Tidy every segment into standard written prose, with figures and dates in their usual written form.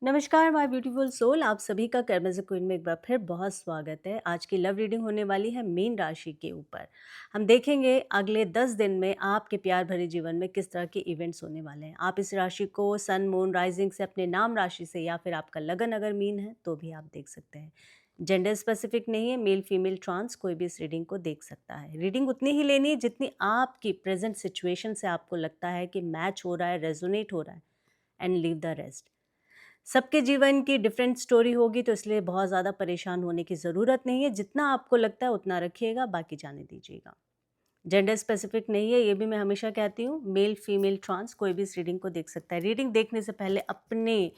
नमस्कार my beautiful soul, आप सभी का कर्मज़ क्वीन में एक बार फिर बहुत स्वागत है। आज की लव रीडिंग होने वाली है मीन राशि के ऊपर। हम देखेंगे अगले 10 दिन में आपके प्यार भरे जीवन में किस तरह के इवेंट्स होने वाले हैं। आप इस राशि को सन, मून, राइजिंग से, अपने नाम राशि से या फिर आपका लगन अगर मीन है तो भी आप देख सकते हैं। जेंडर स्पेसिफिक नहीं है, मेल फीमेल ट्रांस कोई भी इस रीडिंग को देख सकता है। रीडिंग उतनी ही लेनी है जितनी आपकी प्रेजेंट सिचुएशन से आपको लगता है कि मैच हो रहा है, रेजोनेट हो रहा है, एंड लीव द रेस्ट। सबके जीवन की डिफरेंट स्टोरी होगी तो इसलिए बहुत ज़्यादा परेशान होने की ज़रूरत नहीं है। जितना आपको लगता है उतना रखिएगा, बाकी जाने दीजिएगा। जेंडर स्पेसिफिक नहीं है, ये भी मैं हमेशा कहती हूँ। मेल फीमेल ट्रांस कोई भी इस रीडिंग को देख सकता है। रीडिंग देखने से पहले अपने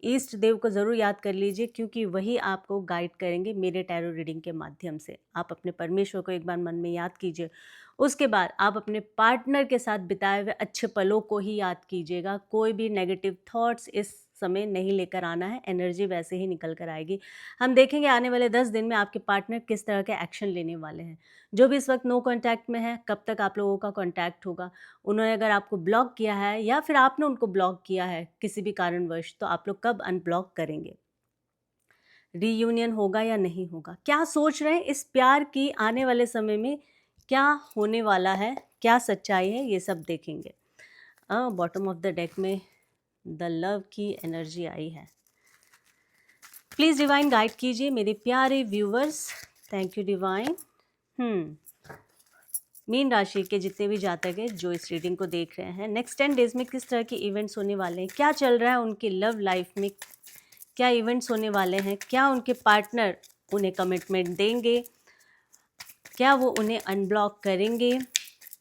ईष्ट देव को ज़रूर याद कर लीजिए, क्योंकि वही आपको गाइड करेंगे मेरे टैरो रीडिंग के माध्यम से। आप अपने परमेश्वर को एक बार मन में याद कीजिए। उसके बाद आप अपने पार्टनर के साथ बिताए हुए अच्छे पलों को ही याद कीजिएगा। कोई भी नेगेटिव थॉट्स इस समय नहीं लेकर आना है, एनर्जी वैसे ही निकल कर आएगी। हम देखेंगे आने वाले 10 दिन में आपके पार्टनर किस तरह के एक्शन लेने वाले हैं। जो भी इस वक्त नो कांटेक्ट में है, कब तक आप लोगों का कांटेक्ट होगा। उन्होंने अगर आपको ब्लॉक किया है या फिर आपने उनको ब्लॉक किया है किसी भी कारणवश, तो आप लोग कब अनब्लॉक करेंगे। रीयूनियन होगा या नहीं होगा, क्या सोच रहे हैं इस प्यार की आने वाले समय में, क्या होने वाला है, क्या सच्चाई है, ये सब देखेंगे। बॉटम ऑफ द डेक में द लव की एनर्जी आई है। प्लीज़ डिवाइन गाइड कीजिए मेरे प्यारे viewers. Thank you divine. Mean राशि के जितने भी जातक हैं जो इस रीडिंग को देख रहे हैं, नेक्स्ट 10 डेज में किस तरह के इवेंट्स होने वाले हैं, क्या चल रहा है उनकी लव लाइफ में, क्या इवेंट्स होने वाले हैं, क्या उनके पार्टनर उन्हें कमिटमेंट देंगे, क्या वो उन्हें अनब्लॉक करेंगे,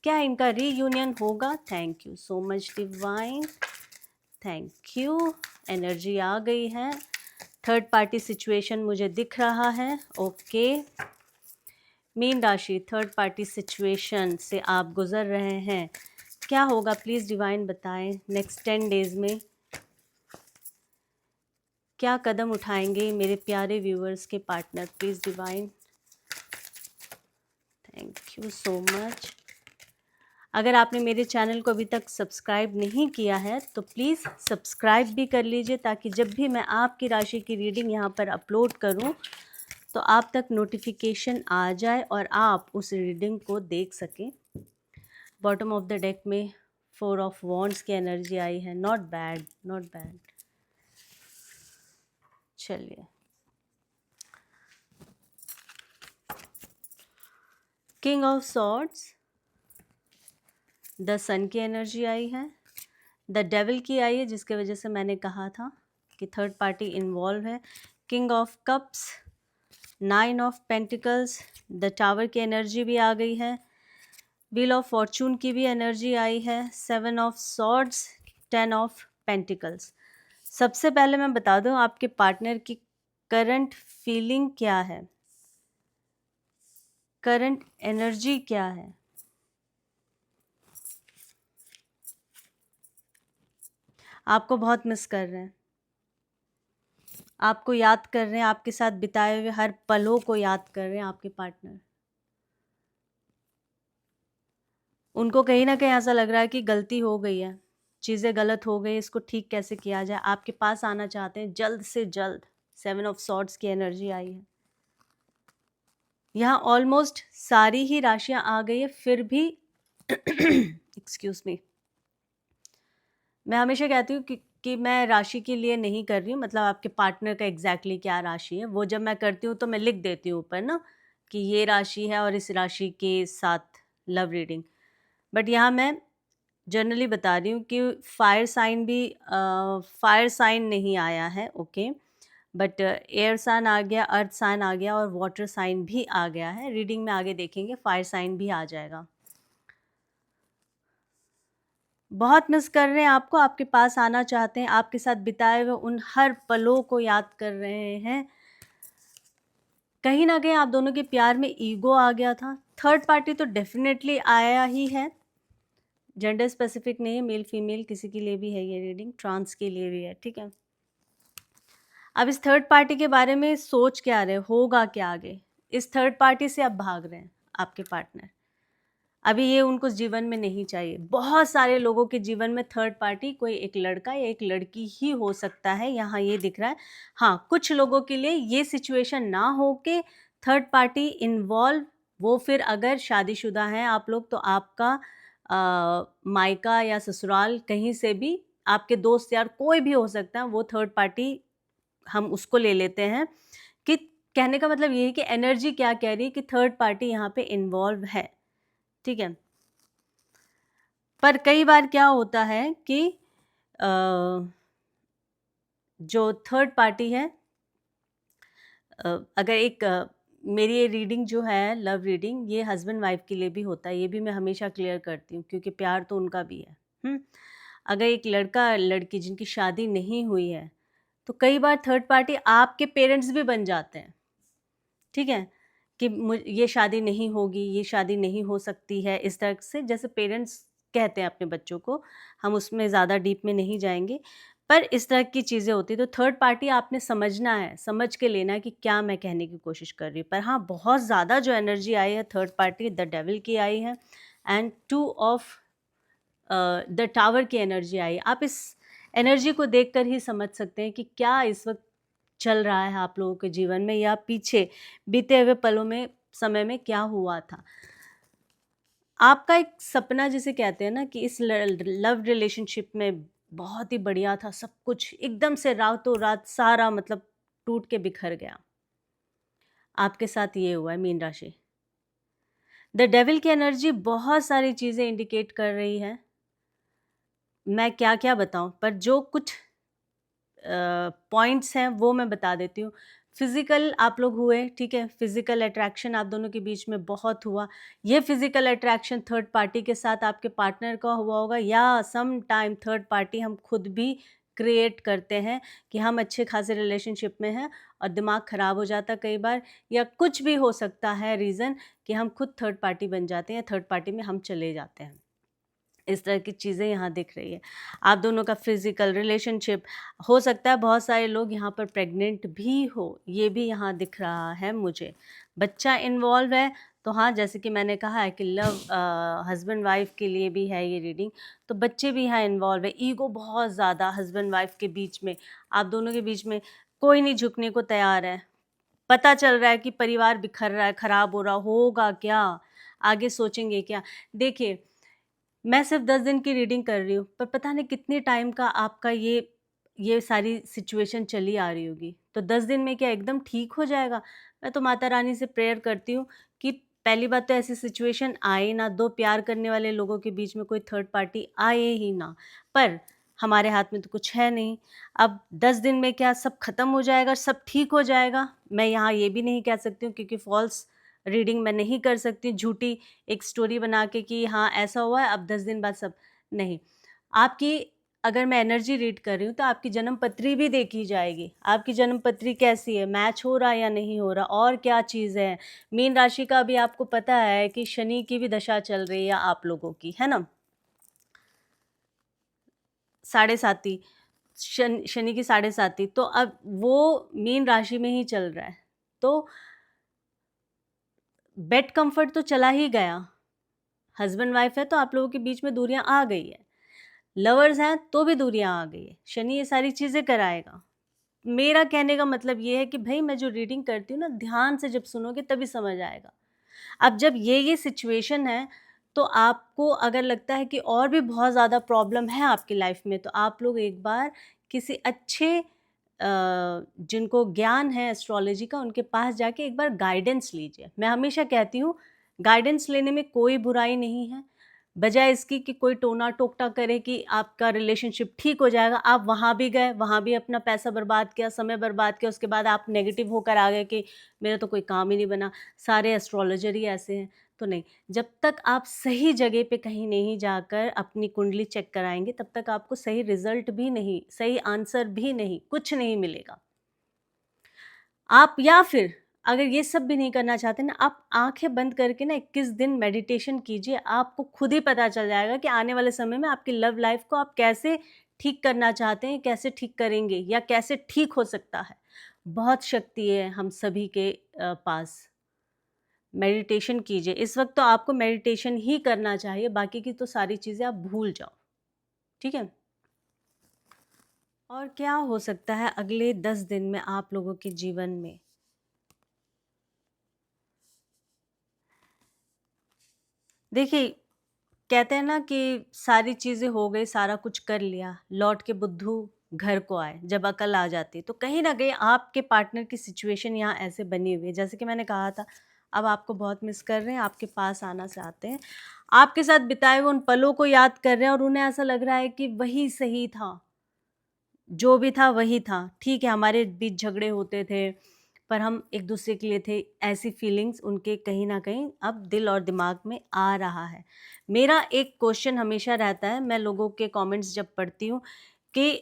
क्या इनका रीयूनियन होगा। Thank you so much divine, thank you. Energy आ गई है। थर्ड पार्टी सिचुएशन मुझे दिख रहा है। ओके, मीन राशि थर्ड पार्टी सिचुएशन से आप गुजर रहे हैं, क्या होगा प्लीज़ डिवाइन बताएं। नेक्स्ट 10 डेज में क्या कदम उठाएंगे मेरे प्यारे व्यूअर्स के partner, please divine. Thank you so much. अगर आपने मेरे चैनल को अभी तक सब्सक्राइब नहीं किया है तो प्लीज़ सब्सक्राइब भी कर लीजिए, ताकि जब भी मैं आपकी राशि की रीडिंग यहाँ पर अपलोड करूँ तो आप तक नोटिफिकेशन आ जाए और आप उस रीडिंग को देख सकें। बॉटम ऑफ द डेक में 4 ऑफ वॉन्ड्स की एनर्जी आई है। Not bad, not bad. चलिए, किंग ऑफ सॉर्ड्स, द सन की एनर्जी आई है, द डेविल की आई है, जिसके वजह से मैंने कहा था कि थर्ड पार्टी इन्वॉल्व है। King of cups, 9 of pentacles, the tower की एनर्जी भी आ गई है। व्हील ऑफ फॉर्चून की भी एनर्जी आई है। 7 ऑफ सॉर्ड्स, 10 ऑफ पेंटिकल्स। सबसे पहले मैं बता दूं आपके पार्टनर की करंट फीलिंग क्या है, करंट एनर्जी क्या है। आपको बहुत मिस कर रहे हैं, आपको याद कर रहे हैं, आपके साथ बिताए हुए हर पलों को याद कर रहे हैं आपके पार्टनर। उनको कहीं ना कहीं ऐसा लग रहा है कि गलती हो गई है, चीज़ें गलत हो गई, इसको ठीक कैसे किया जाए, आपके पास आना चाहते हैं जल्द से जल्द। 7 ऑफ सॉर्ड्स की एनर्जी आई है। यहाँ ऑलमोस्ट सारी ही राशियां आ गई है, फिर भी एक्सक्यूज मी, मैं हमेशा कहती हूँ कि मैं राशि के लिए नहीं कर रही हूँ, मतलब आपके पार्टनर का एग्जैक्टली क्या राशि है वो जब मैं करती हूँ तो मैं लिख देती हूँ ऊपर ना कि ये राशि है और इस राशि के साथ लव रीडिंग। बट यहाँ मैं जनरली बता रही हूँ कि फायर साइन भी, फायर साइन नहीं आया है, ओके, बट एयर साइन आ गया, अर्थ साइन आ गया और वाटर साइन भी आ गया है। रीडिंग में आगे देखेंगे फायर साइन भी आ जाएगा। बहुत मिस कर रहे हैं आपको, आपके पास आना चाहते हैं, आपके साथ बिताए हुए उन हर पलों को याद कर रहे हैं। कहीं ना कहीं आप दोनों के प्यार में ईगो आ गया था। थर्ड पार्टी तो डेफिनेटली आया ही है। जेंडर स्पेसिफिक नहीं है, मेल फीमेल किसी के लिए भी है ये रीडिंग, ट्रांस के लिए भी है, ठीक है। अब इस थर्ड पार्टी के बारे में सोच क्या रहे, होगा क्या आगे। इस थर्ड पार्टी से अब भाग रहे हैं आपके पार्टनर। अभी ये उनको जीवन में नहीं चाहिए। बहुत सारे लोगों के जीवन में थर्ड पार्टी कोई एक लड़का या एक लड़की ही हो सकता है, यहाँ ये दिख रहा है। हाँ, कुछ लोगों के लिए ये सिचुएशन ना हो के थर्ड पार्टी इन्वॉल्व, वो फिर अगर शादीशुदा हैं आप लोग तो आपका मायका या ससुराल कहीं से भी, आपके दोस्त यार कोई भी हो सकता है, वो थर्ड पार्टी हम उसको ले लेते हैं। कि कहने का मतलब ये है कि एनर्जी क्या कह रही है कि थर्ड पार्टी यहाँ पे इन्वॉल्व है, ठीक है। पर कई बार क्या होता है कि जो थर्ड पार्टी है, अगर एक मेरी ये रीडिंग जो है लव रीडिंग, ये हस्बैंड वाइफ के लिए भी होता है, ये भी मैं हमेशा क्लियर करती हूँ क्योंकि प्यार तो उनका भी है। अगर एक लड़का लड़की जिनकी शादी नहीं हुई है तो कई बार थर्ड पार्टी आपके पेरेंट्स भी बन जाते हैं, ठीक है, कि ये शादी नहीं होगी, ये शादी नहीं हो सकती है, इस तरह से जैसे पेरेंट्स कहते हैं अपने बच्चों को, हम उसमें ज़्यादा डीप में नहीं जाएंगे। पर इस तरह की चीज़ें होती हैं, तो थर्ड पार्टी आपने समझना है, समझ के लेना है कि क्या मैं कहने की कोशिश कर रही हूँ। पर हाँ, बहुत ज़्यादा जो एनर्जी आई है थर्ड पार्टी द डेविल की आई है, एंड 2 ऑफ द टावर की एनर्जी आई। आप इस एनर्जी को देखकर ही समझ सकते हैं कि क्या इस वक्त चल रहा है आप लोगों के जीवन में, या पीछे बीते हुए पलों में, समय में क्या हुआ था। आपका एक सपना जिसे कहते हैं ना कि इस लव रिलेशनशिप में बहुत ही बढ़िया था, सब कुछ एकदम से रातों रात सारा मतलब टूट के बिखर गया। आपके साथ ये हुआ है मीन राशि। द डेविल की एनर्जी बहुत सारी चीज़ें इंडिकेट कर रही है, मैं क्या क्या बताऊं, पर जो कुछ पॉइंट्स हैं वो मैं बता देती हूँ। फिज़िकल आप लोग हुए, ठीक है, फिज़िकल अट्रैक्शन आप दोनों के बीच में बहुत हुआ। ये फिज़िकल अट्रैक्शन थर्ड पार्टी के साथ आपके पार्टनर का हुआ होगा, या सम टाइम थर्ड पार्टी हम खुद भी क्रिएट करते हैं कि हम अच्छे खासे रिलेशनशिप में हैं और दिमाग ख़राब हो जाता कई बार, या कुछ भी हो सकता है रीज़न कि हम खुद थर्ड पार्टी बन जाते हैं, थर्ड पार्टी में हम चले जाते हैं। इस तरह की चीज़ें यहाँ दिख रही है। आप दोनों का फिज़िकल रिलेशनशिप हो सकता है, बहुत सारे लोग यहाँ पर प्रेग्नेंट भी हो, ये भी यहाँ दिख रहा है मुझे। बच्चा इन्वॉल्व है तो हाँ, जैसे कि मैंने कहा है कि लव हस्बैंड वाइफ के लिए भी है ये रीडिंग, तो बच्चे भी यहाँ इन्वॉल्व है। ईगो बहुत ज़्यादा हस्बैंड वाइफ के बीच में, आप दोनों के बीच में कोई नहीं झुकने को तैयार है। पता चल रहा है कि परिवार बिखर रहा है, ख़राब हो रहा, होगा क्या? आगे सोचेंगे क्या? देखिए, मैं सिर्फ 10 दिन की रीडिंग कर रही हूँ, पर पता नहीं कितने टाइम का आपका ये सारी सिचुएशन चली आ रही होगी। तो 10 दिन में क्या एकदम ठीक हो जाएगा? मैं तो माता रानी से प्रेयर करती हूँ कि पहली बात तो ऐसी सिचुएशन आए ना, 2 प्यार करने वाले लोगों के बीच में कोई थर्ड पार्टी आए ही ना। पर हमारे हाथ में तो कुछ है नहीं। अब 10 दिन में क्या सब खत्म हो जाएगा, सब ठीक हो जाएगा? मैं यहाँ ये भी नहीं कह सकती हूँ क्योंकि फ़ॉल्स रीडिंग मैं नहीं कर सकती, झूठी एक स्टोरी बना के कि हाँ ऐसा हुआ है, अब 10 दिन बाद सब नहीं। आपकी अगर मैं एनर्जी रीड कर रही हूँ तो आपकी जन्म पत्री भी देखी जाएगी। आपकी जन्म पत्री कैसी है, मैच हो रहा है या नहीं हो रहा, और क्या चीज़ है। मीन राशि का भी आपको पता है कि शनि की भी दशा चल रही है आप लोगों की, है ना, साढ़े साती, शनि की साढ़े साती, तो अब वो मीन राशि में ही चल रहा है। तो बेड कंफर्ट तो चला ही गया, हस्बैंड वाइफ है तो आप लोगों के बीच में दूरियां आ गई है, लवर्स हैं तो भी दूरियां आ गई है, शनि ये सारी चीज़ें कराएगा। मेरा कहने का मतलब ये है कि भाई मैं जो रीडिंग करती हूँ ना, ध्यान से जब सुनोगे तभी समझ आएगा। अब जब ये सिचुएशन है तो आपको अगर लगता है कि और भी बहुत ज़्यादा प्रॉब्लम है आपकी लाइफ में, तो आप लोग एक बार किसी अच्छे जिनको ज्ञान है एस्ट्रोलॉजी का, उनके पास जाके एक बार गाइडेंस लीजिए। मैं हमेशा कहती हूँ गाइडेंस लेने में कोई बुराई नहीं है, बजाय इसकी कि कोई टोना टोकटा करे कि आपका रिलेशनशिप ठीक हो जाएगा। आप वहाँ भी गए, वहाँ भी अपना पैसा बर्बाद किया, समय बर्बाद किया, उसके बाद आप नेगेटिव होकर आ गए कि मेरा तो कोई काम ही नहीं बना, सारे एस्ट्रोलॉजर ही ऐसे हैं। तो नहीं, जब तक आप सही जगह पे कहीं नहीं जाकर अपनी कुंडली चेक कराएंगे तब तक आपको सही रिजल्ट भी नहीं, सही आंसर भी नहीं, कुछ नहीं मिलेगा। आप या फिर अगर ये सब भी नहीं करना चाहते ना, आप आंखें बंद करके ना 21 दिन मेडिटेशन कीजिए, आपको खुद ही पता चल जाएगा कि आने वाले समय में आपकी लव लाइफ को आप कैसे ठीक करना चाहते हैं, कैसे ठीक करेंगे या कैसे ठीक हो सकता है। बहुत शक्ति है हम सभी के पास। मेडिटेशन कीजिए। इस वक़्त तो आपको मेडिटेशन ही करना चाहिए, बाकी की तो सारी चीज़ें आप भूल जाओ, ठीक है? और क्या हो सकता है अगले 10 दिन में आप लोगों के जीवन में? देखिए, कहते हैं ना कि सारी चीज़ें हो गई, सारा कुछ कर लिया, लौट के बुद्धू घर को आए, जब अकल आ जाती है। तो कहीं न कहीं आपके पार्टनर की सिचुएशन यहाँ ऐसे बनी हुई है, जैसे कि मैंने कहा था, अब आपको बहुत मिस कर रहे हैं, आपके पास आना चाहते हैं। आपके साथ बिताए हुए उन पलों को याद कर रहे हैं और उन्हें ऐसा लग रहा है कि वही सही था, जो भी था वही था। ठीक है, हमारे बीच झगड़े होते थे, पर हम एक-दूसरे के लिए थे, ऐसी फीलिंग्स उनके कहीं न कहीं अब दिल और दिमाग में आ रहा है। मेरा एक क्वेश्चन हमेशा रहता है, मैं लोगों के कमेंट्स जब पढ़ती हूँ कि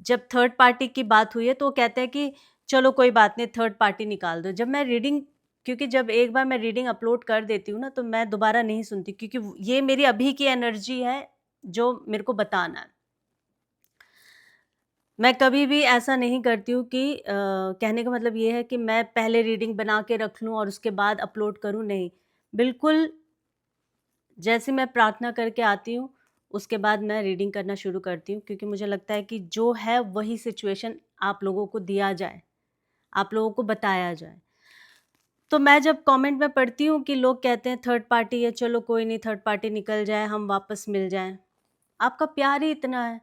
जब थर्ड पार्टी की बात हुई है तो वो कहते हैं कि चलो कोई बात नहीं, थर्ड पार्टी निकाल दो। जब मैं रीडिंग, क्योंकि जब एक बार मैं रीडिंग अपलोड कर देती हूँ ना, तो मैं दोबारा नहीं सुनती, क्योंकि ये मेरी अभी की एनर्जी है जो मेरे को बताना है। मैं कभी भी ऐसा नहीं करती हूँ कि कहने का मतलब ये है कि मैं पहले रीडिंग बना के रख लूँ और उसके बाद अपलोड करूँ, नहीं। बिल्कुल, जैसे मैं प्रार्थना करके आती हूँ, उसके बाद मैं रीडिंग करना शुरू करती हूँ, क्योंकि मुझे लगता है कि जो है वही सिचुएशन आप लोगों को दिया जाए, आप लोगों को बताया जाए। तो मैं जब कमेंट में पढ़ती हूँ कि लोग कहते हैं थर्ड पार्टी है, चलो कोई नहीं, थर्ड पार्टी निकल जाए, हम वापस मिल जाएँ। आपका प्यार ही इतना है,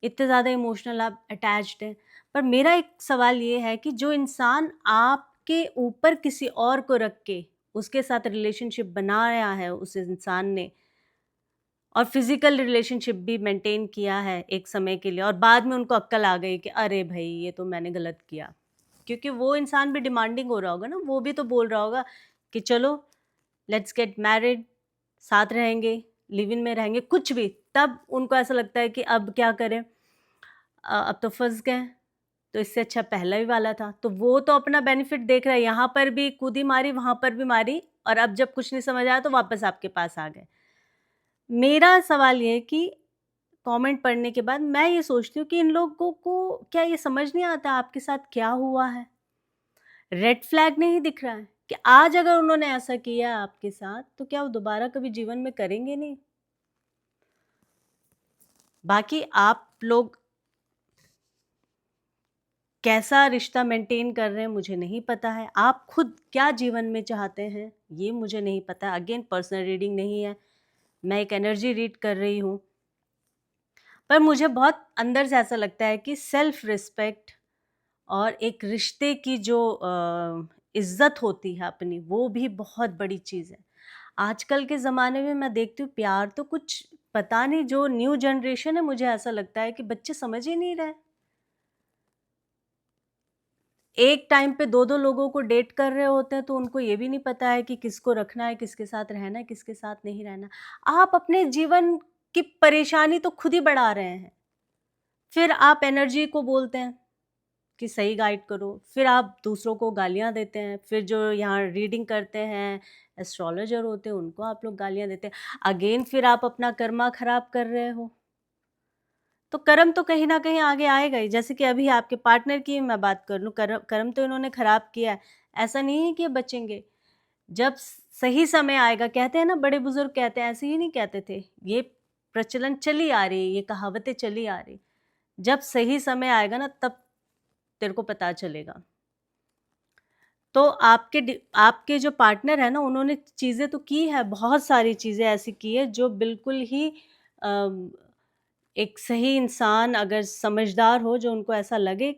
इतने ज़्यादा इमोशनल आप अटैच्ड हैं। पर मेरा एक सवाल ये है कि जो इंसान आपके ऊपर किसी और को रख के उसके साथ रिलेशनशिप बनाया है उस इंसान ने, और फिज़िकल रिलेशनशिप भी मेंटेन किया है एक समय के लिए, और बाद में उनको अक्ल आ गई कि अरे भई ये तो मैंने गलत किया। क्योंकि वो इंसान भी डिमांडिंग हो रहा होगा ना, वो भी तो बोल रहा होगा कि चलो लेट्स गेट मैरिड, साथ रहेंगे, लिव इन में रहेंगे, कुछ भी। तब उनको ऐसा लगता है कि अब क्या करें? अब तो फँस गए, तो इससे अच्छा पहला ही वाला था। तो वो तो अपना बेनिफिट देख रहा है, यहाँ पर भी कूदी मारी, वहाँ पर भी मारी, और अब जब कुछ नहीं समझ आया तो वापस आपके पास आ गए। मेरा सवाल ये है कि कमेंट पढ़ने के बाद मैं ये सोचती हूँ कि इन लोगों को क्या ये समझ नहीं आता आपके साथ क्या हुआ है? रेड फ्लैग नहीं दिख रहा है कि आज अगर उन्होंने ऐसा किया आपके साथ, तो क्या वो दोबारा कभी जीवन में करेंगे नहीं? बाकी आप लोग कैसा रिश्ता मेंटेन कर रहे हैं मुझे नहीं पता है। आप खुद क्या जीवन में चाहते हैं ये मुझे नहीं पता। अगेन पर्सनल रीडिंग नहीं है, मैं एक एनर्जी रीड कर रही हूँ। पर मुझे बहुत अंदर से ऐसा लगता है कि सेल्फ रिस्पेक्ट और एक रिश्ते की जो इज़्ज़त होती है अपनी, वो भी बहुत बड़ी चीज़ है। आजकल के ज़माने में मैं देखती हूँ प्यार तो कुछ पता नहीं, जो न्यू जनरेशन है मुझे ऐसा लगता है कि बच्चे समझ ही नहीं रहे। एक टाइम पे 2-2 लोगों को डेट कर रहे होते हैं, तो उनको ये भी नहीं पता है कि किसको रखना है, किसके साथ रहना है, किसके साथ नहीं रहना। आप अपने जीवन की परेशानी तो खुद ही बढ़ा रहे हैं। फिर आप एनर्जी को बोलते हैं कि सही गाइड करो, फिर आप दूसरों को गालियाँ देते हैं, फिर जो यहाँ रीडिंग करते हैं, एस्ट्रोलॉजर होते हैं, उनको आप लोग गालियाँ देते हैं। अगेन फिर आप अपना कर्मा खराब कर रहे हो। तो कर्म तो कहीं न कहीं आगे आएगा ही। जैसे कि अभी आपके पार्टनर की मैं बात कर लूँ, कर्म तो इन्होंने खराब किया है। ऐसा नहीं है कि ये बचेंगे। जब सही समय आएगा, कहते हैं ना बड़े-बुज़ुर्ग कहते हैं, ऐसे ही नहीं कहते थे। ये प्रचलन चली आ रही है, ये कहावतें चली आ रही। जब सही समय आएगा ना, तब तेरे को पता चलेगा। तो आपके जो पार्टनर है ना, उन्होंने चीज़ें तो की है, बहुत सारी चीज़ें ऐसी की है जो बिल्कुल ही अम एक सही इंसान अगर समझदार हो, जो उनको ऐसा लगे,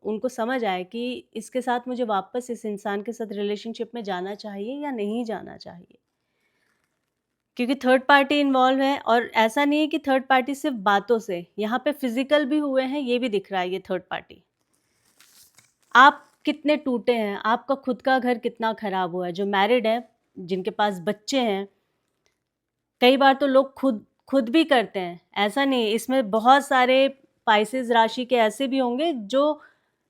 उनको समझ आए कि इसके साथ मुझे वापस इस इंसान के साथ रिलेशनशिप में जाना चाहिए या नहीं जाना चाहिए। क्योंकि थर्ड पार्टी इन्वॉल्व है, और ऐसा नहीं है कि थर्ड पार्टी सिर्फ़ बातों से, यहाँ पे फिज़िकल भी हुए हैं, ये भी दिख रहा है ये थर्ड पार्टी। आप कितने टूटे हैं, आपका खुद का घर कितना खराब हुआ है, जो मैरिड है, जिनके पास बच्चे हैं, कई बार तो लोग खुद भी करते हैं, ऐसा नहीं है। इसमें बहुत सारे पाइसेस राशि के ऐसे भी होंगे जो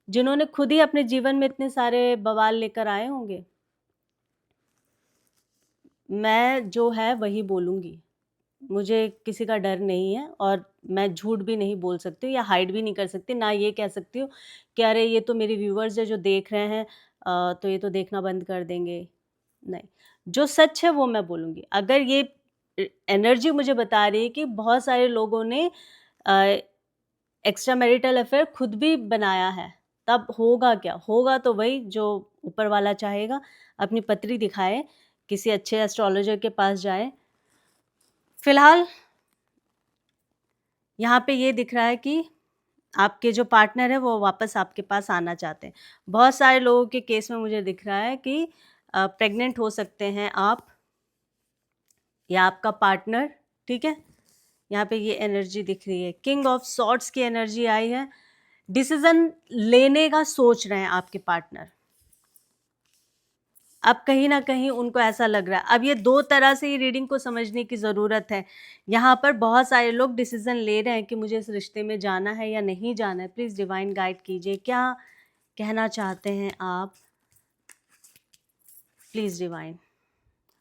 जिन्होंने खुद ही अपने जीवन में इतने सारे बवाल लेकर आए होंगे। मैं जो है वही बोलूँगी, मुझे किसी का डर नहीं है, और मैं झूठ भी नहीं बोल सकती हूँ या हाइड भी नहीं कर सकती, ना ये कह सकती हूँ कि अरे ये तो मेरे व्यूअर्स हैं जो देख रहे हैं, तो ये तो देखना बंद कर देंगे। नहीं, जो सच है वो मैं बोलूँगी। अगर ये एनर्जी मुझे बता रही है कि बहुत सारे लोगों ने एक्स्ट्रा मैरिटल अफेयर खुद भी बनाया है, तब होगा क्या? होगा तो वही जो ऊपर वाला चाहेगा। अपनी पत्री दिखाएँ, किसी अच्छे एस्ट्रोलॉजर के पास जाएँ। फिलहाल यहाँ पे ये दिख रहा है कि आपके जो पार्टनर है वो वापस आपके पास आना चाहते हैं। बहुत सारे लोगों के केस में मुझे दिख रहा है कि प्रेग्नेंट हो सकते हैं आप या आपका पार्टनर, ठीक है? यहाँ पे ये एनर्जी दिख रही है। किंग ऑफ सॉर्ड्स की एनर्जी आई है। डिसीजन लेने का सोच रहे हैं आपके पार्टनर। अब कहीं न कहीं उनको ऐसा लग रहा है, अब ये 2 तरह से ये रीडिंग को समझने की ज़रूरत है। यहाँ पर बहुत सारे लोग डिसीज़न ले रहे हैं कि मुझे इस रिश्ते में जाना है या नहीं जाना है। प्लीज़ डिवाइन गाइड कीजिए, क्या कहना चाहते हैं आप? Please divine,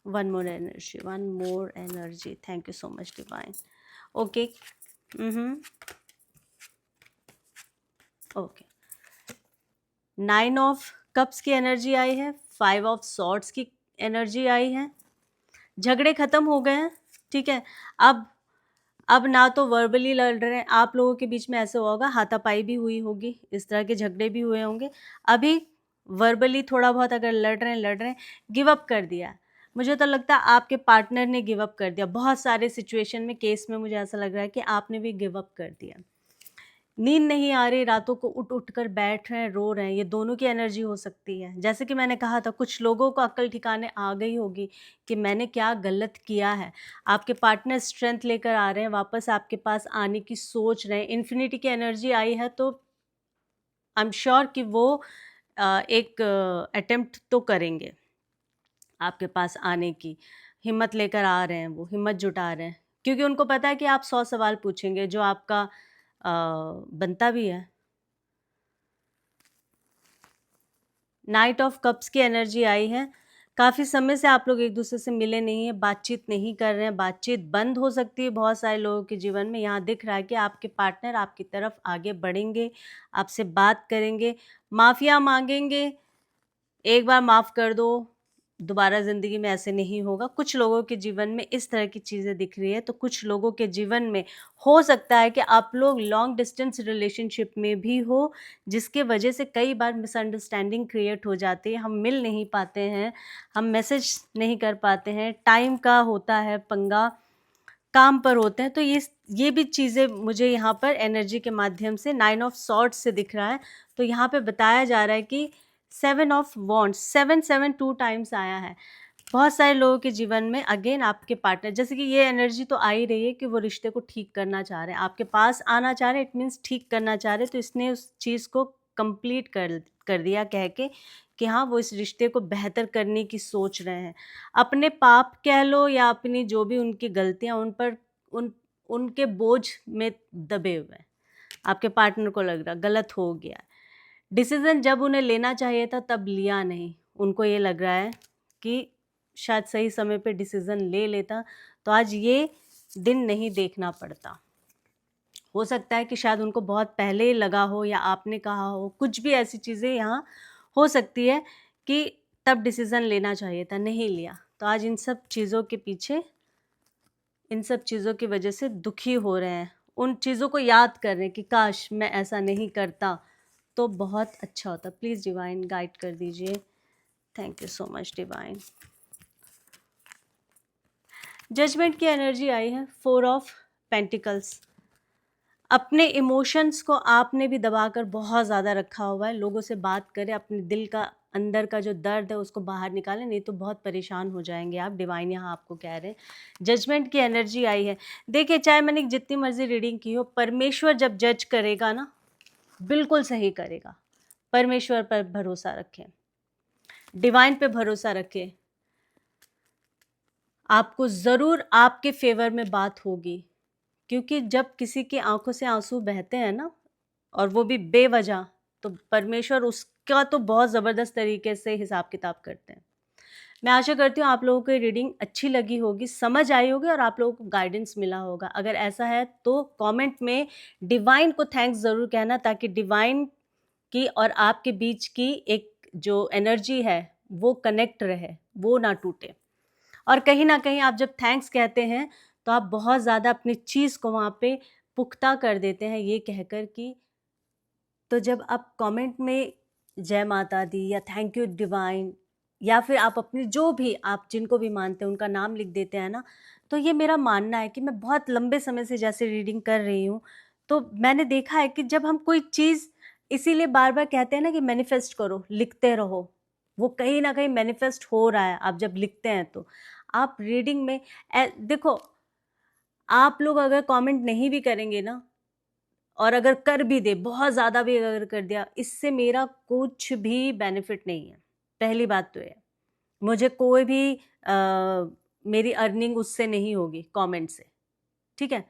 one more energy. Thank you so much divine. Okay, okay. 9 of cups की एनर्जी आई है, 5 ऑफ सॉर्ड्स की एनर्जी आई है। झगड़े खत्म हो गए हैं, ठीक है? अब ना तो वर्बली लड़ रहे हैं, आप लोगों के बीच में ऐसे होगा, हाथापाई भी हुई होगी, इस तरह के झगड़े भी हुए होंगे। अभी वर्बली थोड़ा बहुत अगर लड़ रहे हैं, गिव अप कर दिया है। मुझे तो लगता है आपके पार्टनर ने गिव अप कर दिया। बहुत सारे सिचुएशन में, केस में मुझे ऐसा लग रहा है कि आपने भी गिव अप कर दिया। नींद नहीं आ रही, रातों को उठ कर बैठ रहे हैं, रो रहे हैं, ये दोनों की एनर्जी हो सकती है। जैसे कि मैंने कहा था, कुछ लोगों को अक्ल ठिकाने आ गई होगी कि मैंने क्या गलत किया है। आपके पार्टनर स्ट्रेंथ लेकर आ रहे हैं, वापस आपके पास आने की सोच रहे हैं। इन्फिनिटी की एनर्जी आई है, तो आई एम श्योर कि वो एक अटेम्प्ट तो करेंगे आपके पास आने की। हिम्मत लेकर आ रहे हैं, वो हिम्मत जुटा रहे हैं, क्योंकि उनको पता है कि आप 100 सवाल पूछेंगे, जो आपका बनता भी है। नाइट ऑफ कप्स की एनर्जी आई है। काफ़ी समय से आप लोग एक दूसरे से मिले नहीं हैं, बातचीत नहीं कर रहे हैं, बातचीत बंद हो सकती है बहुत सारे लोगों के जीवन में। यहाँ दिख रहा है कि आपके पार्टनर आपकी तरफ आगे बढ़ेंगे, आपसे बात करेंगे, माफ़िया मांगेंगे, एक बार माफ़ कर दो, दोबारा ज़िंदगी में ऐसे नहीं होगा। कुछ लोगों के जीवन में इस तरह की चीज़ें दिख रही है, तो कुछ लोगों के जीवन में हो सकता है कि आप लोग लॉन्ग डिस्टेंस रिलेशनशिप में भी हो, जिसके वजह से कई बार मिसअंडरस्टैंडिंग क्रिएट हो जाती है। हम मिल नहीं पाते हैं, हम मैसेज नहीं कर पाते हैं, टाइम का होता है पंगा, काम पर होते हैं। तो ये भी चीज़ें मुझे यहाँ पर एनर्जी के माध्यम से 9 ऑफ सॉर्ड्स से दिख रहा है। तो यहाँ पे बताया जा रहा है कि 7 ऑफ वॉन्ड्स, 7 2 टाइम्स आया है। बहुत सारे लोगों के जीवन में अगेन आपके पार्टनर, जैसे कि ये एनर्जी तो आ ही रही है कि वो रिश्ते को ठीक करना चाह रहे हैं, आपके पास आना चाह रहे हैं, इट मीन्स ठीक करना चाह रहे हैं। तो इसने उस चीज़ को कंप्लीट कर दिया कह के कि हाँ, वो इस रिश्ते को बेहतर करने की सोच रहे हैं। अपने पाप कह लो या अपनी जो भी उनकी गलतियाँ, उन पर उनके बोझ में दबे हुए हैं। आपके पार्टनर को लग रहा गलत हो गया है। डिसीज़न जब उन्हें लेना चाहिए था तब लिया नहीं। उनको ये लग रहा है कि शायद सही समय पे डिसीज़न ले लेता तो आज ये दिन नहीं देखना पड़ता। हो सकता है कि शायद उनको बहुत पहले लगा हो या आपने कहा हो, कुछ भी ऐसी चीज़ें यहाँ हो सकती है कि तब डिसीज़न लेना चाहिए था, नहीं लिया। तो आज इन सब चीज़ों के पीछे, इन सब चीज़ों की वजह से दुखी हो रहे हैं। उन चीज़ों को याद कर रहे हैं कि काश मैं ऐसा नहीं करता तो बहुत अच्छा होता। प्लीज़ डिवाइन गाइड कर दीजिए। Thank you so much divine. Judgement की एनर्जी आई है, 4 ऑफ पेंटिकल्स। अपने इमोशंस को आपने भी दबाकर बहुत ज़्यादा रखा हुआ है। लोगों से बात करें, अपने दिल का अंदर का जो दर्द है उसको बाहर निकालें, नहीं तो बहुत परेशान हो जाएंगे आप। डिवाइन यहाँ आपको कह रहे हैं। जजमेंट की एनर्जी आई है। देखिए, चाहे मैंने जितनी मर्जी रीडिंग की हो, परमेश्वर जब जज करेगा ना, बिल्कुल सही करेगा। परमेश्वर पर भरोसा रखें, डिवाइन पे भरोसा रखें। आपको ज़रूर आपके फेवर में बात होगी, क्योंकि जब किसी की आंखों से आंसू बहते हैं ना, और वो भी बेवजह, तो परमेश्वर उसका तो बहुत ज़बरदस्त तरीके से हिसाब किताब करते हैं। मैं आशा करती हूँ आप लोगों को ये रीडिंग अच्छी लगी होगी, समझ आई होगी और आप लोगों को गाइडेंस मिला होगा। अगर ऐसा है तो कमेंट में डिवाइन को थैंक्स ज़रूर कहना, ताकि डिवाइन की और आपके बीच की एक जो एनर्जी है वो कनेक्ट रहे, वो ना टूटे। और कहीं ना कहीं आप जब थैंक्स कहते हैं तो आप बहुत ज़्यादा अपनी चीज़ को वहाँ पे पुख्ता कर देते हैं ये कहकर कि, तो जब आप कमेंट में जय माता दी या थैंक यू डिवाइन या फिर आप अपनी जो भी आप जिनको भी मानते हैं उनका नाम लिख देते हैं ना, तो ये मेरा मानना है कि मैं बहुत लंबे समय से जैसे रीडिंग कर रही हूँ, तो मैंने देखा है कि जब हम कोई चीज़, इसीलिए बार बार कहते हैं ना कि मैनिफेस्ट करो, लिखते रहो, वो कहीं ना कहीं मैनिफेस्ट हो रहा है आप जब लिखते हैं तो। आप रीडिंग में देखो, आप लोग अगर कमेंट नहीं भी करेंगे ना, और अगर कर भी दे, बहुत ज़्यादा भी अगर कर दिया, इससे मेरा कुछ भी बेनिफिट नहीं है। पहली बात तो ये, मुझे कोई भी मेरी अर्निंग उससे नहीं होगी कमेंट से, ठीक है।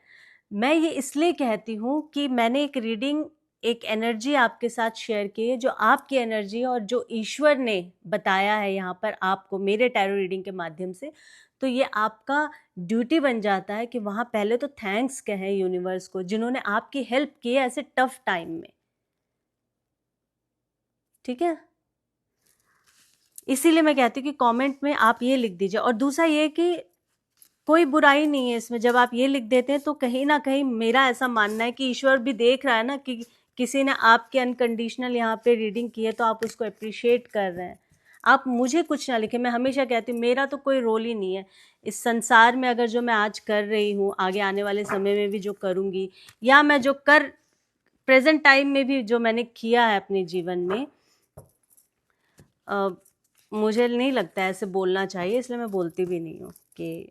मैं ये इसलिए कहती हूँ कि मैंने एक रीडिंग, एक एनर्जी आपके साथ शेयर की है, जो आपकी एनर्जी और जो ईश्वर ने बताया है यहाँ पर आपको मेरे टैरो रीडिंग के माध्यम से, तो ये आपका ड्यूटी बन जाता है कि वहाँ पहले तो थैंक्स कहें यूनिवर्स को, जिन्होंने आपकी हेल्प की है ऐसे टफ टाइम में, ठीक है। इसीलिए मैं कहती हूँ कि कमेंट में आप ये लिख दीजिए। और दूसरा ये कि कोई बुराई नहीं है इसमें, जब आप ये लिख देते हैं तो कहीं ना कहीं मेरा ऐसा मानना है कि ईश्वर भी देख रहा है ना कि किसी ने आपके अनकंडीशनल यहाँ पे रीडिंग की है, तो आप उसको अप्रिशिएट कर रहे हैं। आप मुझे कुछ ना लिखें, मैं हमेशा कहती हूँ मेरा तो कोई रोल ही नहीं है इस संसार में। अगर जो मैं आज कर रही हूँ, आगे आने वाले समय में भी जो करूँगी, या मैं जो प्रेजेंट टाइम में भी जो मैंने किया है अपने जीवन में, मुझे नहीं लगता है ऐसे बोलना चाहिए, इसलिए मैं बोलती भी नहीं हूँ। कि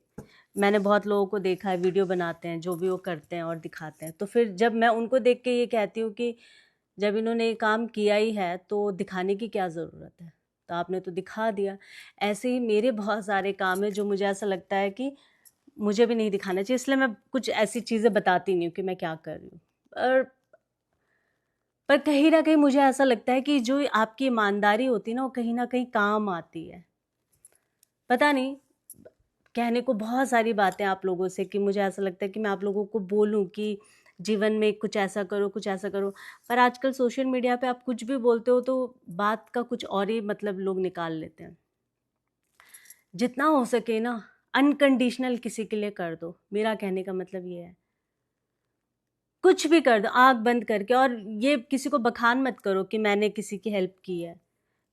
मैंने बहुत लोगों को देखा है, वीडियो बनाते हैं, जो भी वो करते हैं और दिखाते हैं, तो फिर जब मैं उनको देख के ये कहती हूँ कि जब इन्होंने ये काम किया ही है तो दिखाने की क्या ज़रूरत है, तो आपने तो दिखा दिया। ऐसे ही मेरे बहुत सारे काम हैं जो मुझे ऐसा लगता है कि मुझे भी नहीं दिखाना चाहिए, इसलिए मैं कुछ ऐसी चीज़ें बताती नहीं हूँ कि मैं क्या कर रही हूँ। पर कहीं ना कहीं मुझे ऐसा लगता है कि जो आपकी ईमानदारी होती है ना, वो कहीं ना कहीं काम आती है। पता नहीं, कहने को बहुत सारी बातें आप लोगों से कि मुझे ऐसा लगता है कि मैं आप लोगों को बोलूं कि जीवन में कुछ ऐसा करो, कुछ ऐसा करो, पर आजकल सोशल मीडिया पे आप कुछ भी बोलते हो तो बात का कुछ और ही मतलब लोग निकाल लेते हैं। जितना हो सके ना, अनकंडीशनल किसी के लिए कर दो, मेरा कहने का मतलब ये है। कुछ भी कर दो आँख बंद करके, और ये किसी को बखान मत करो कि मैंने किसी की हेल्प की है,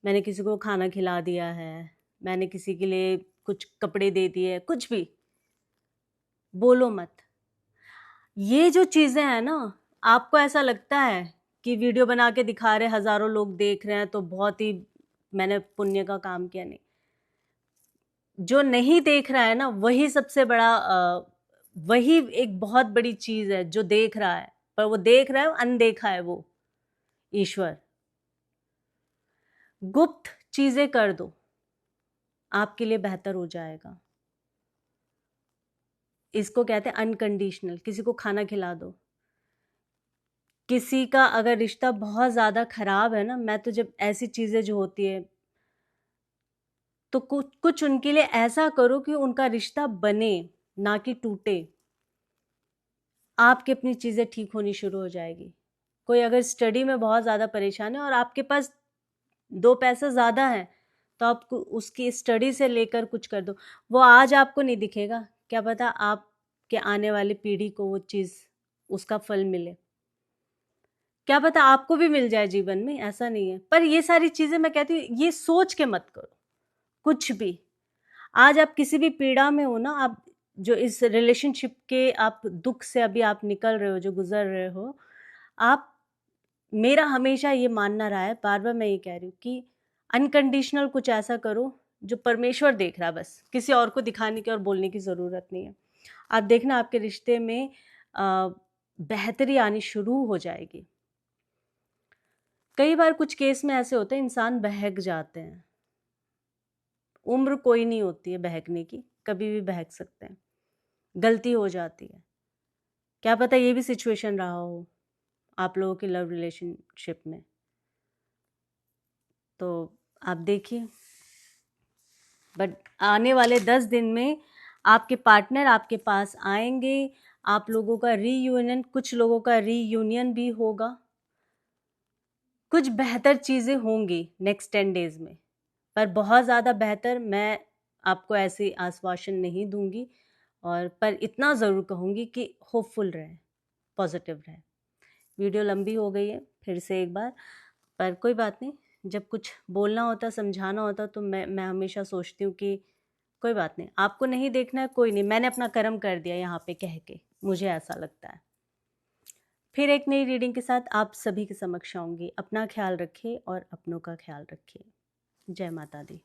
मैंने किसी को खाना खिला दिया है, मैंने किसी के लिए कुछ कपड़े दे दिए, कुछ भी बोलो मत। ये जो चीज़ें हैं ना, आपको ऐसा लगता है कि वीडियो बना के दिखा रहे, हज़ारों लोग देख रहे हैं तो बहुत ही मैंने पुण्य का काम किया, नहीं। जो नहीं देख रहा है ना, वही सबसे बड़ा वही एक बहुत बड़ी चीज़ है। जो देख रहा है, पर वो देख रहा है, अनदेखा है वो ईश्वर। गुप्त चीज़ें कर दो, आपके लिए बेहतर हो जाएगा। इसको कहते हैं अनकंडीशनल। किसी को खाना खिला दो, किसी का अगर रिश्ता बहुत ज़्यादा खराब है ना, मैं तो जब ऐसी चीज़ें जो होती है, तो कुछ कुछ उनके लिए ऐसा करो कि उनका रिश्ता बने, ना कि टूटे। आपकी अपनी चीज़ें ठीक होनी शुरू हो जाएगी। कोई अगर स्टडी में बहुत ज़्यादा परेशान है और आपके पास 2 पैसे ज़्यादा हैं, तो आप उसकी स्टडी से लेकर कुछ कर दो। वो आज आपको नहीं दिखेगा, क्या पता आपके आने वाली पीढ़ी को वो चीज़, उसका फल मिले। क्या पता आपको भी मिल जाए जीवन में, ऐसा नहीं है। पर ये सारी चीज़ें मैं कहती हूँ, ये सोच के मत करो कुछ भी। आज आप किसी भी पीड़ा में हो ना, आप जो इस रिलेशनशिप के आप दुख से अभी आप निकल रहे हो, जो गुजर रहे हो, आप, मेरा हमेशा ये मानना रहा है, बार बार मैं ये कह रही हूँ कि अनकंडीशनल कुछ ऐसा करो जो परमेश्वर देख रहा है, बस किसी और को दिखाने की और बोलने की ज़रूरत नहीं है। आप देखना आपके रिश्ते में बेहतरी आनी शुरू हो जाएगी। कई बार कुछ केस में ऐसे होते हैं, इंसान बहक जाते हैं। उम्र कोई नहीं होती है बहकने की, कभी भी बहक सकते हैं, गलती हो जाती है। क्या पता ये भी सिचुएशन रहा हो आप लोगों के लव रिलेशनशिप में, तो आप देखिए। बट आने वाले 10 दिन में आपके पार्टनर आपके पास आएंगे, आप लोगों का रीयूनियन, कुछ लोगों का रीयूनियन भी होगा, कुछ बेहतर चीज़ें होंगी नेक्स्ट 10 डेज में। पर बहुत ज़्यादा बेहतर मैं आपको ऐसी आश्वासन नहीं दूँगी, और पर इतना ज़रूर कहूँगी कि होपफुल रहें, पॉज़िटिव रहें। वीडियो लंबी हो गई है फिर से एक बार, पर कोई बात नहीं। जब कुछ बोलना होता, समझाना होता, तो मैं हमेशा सोचती हूँ कि कोई बात नहीं, आपको नहीं देखना है, कोई नहीं, मैंने अपना कर्म कर दिया यहाँ पे कह के, मुझे ऐसा लगता है। फिर एक नई रीडिंग के साथ आप सभी के समक्ष आऊँगी। अपना ख्याल रखिए और अपनों का ख्याल रखिए। जय माता दी।